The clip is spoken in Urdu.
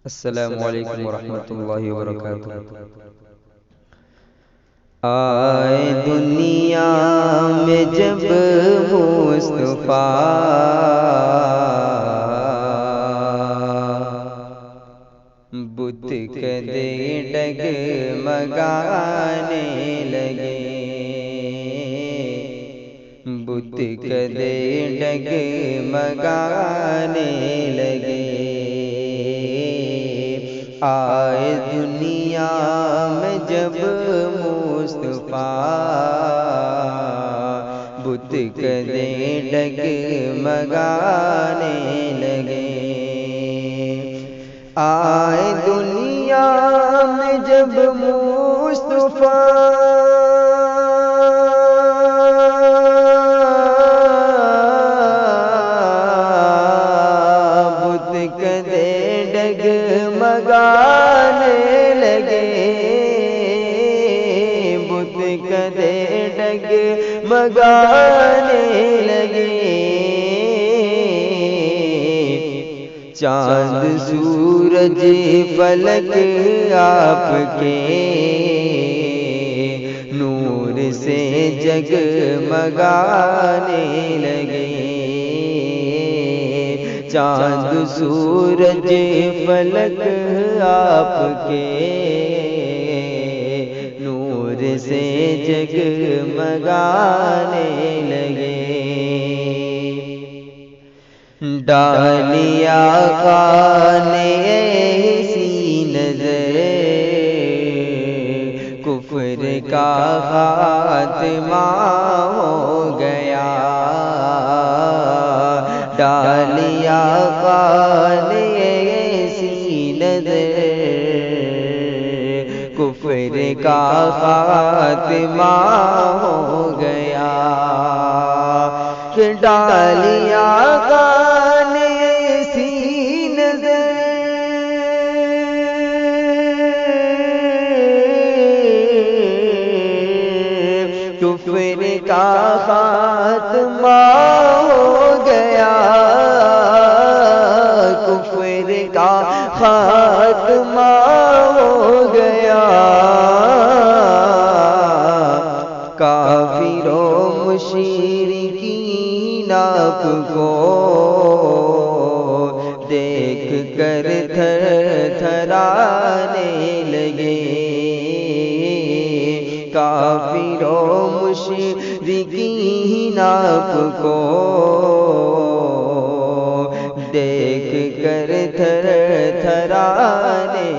السلام علیکم ورحمۃ اللہ وبرکاتہ۔ آئے دنیا میں جب مصطفیٰ، بت کدے ڈگمگانے لگے، بت کدے ڈگمگانے لگے۔ آئے دنیا میں جب مصطفیٰ، بت کدے ڈگمگانے لگے۔ آئے دنیا میں جب مصطفیٰ، بت کدے ڈگمگانے لگے، بت کدے ڈگمگانے لگے۔ چاند سورج فلک آپ کے نور سے جگمگانے لگے۔ چاند سورج فلک آپ کے نور سے جگمگانے لگے۔ ڈالی آقا نے ایسی نظر، کفر کا خاتمہ ہو گیا۔ ڈالی آقا نے ایسی نظر، کفر کا خاتمہ ہو گیا۔ کہ ڈالی آقا نے ایسی نظر، کفر کا خاتمہ ہو گیا، کفر کا خاتمہ ہو گیا۔ کافروں مشرکین آپ کو دیکھ کر تھر تھرانے لگے۔ کافروں مشرکین آپ کو دیکھ کر تھر تھرانے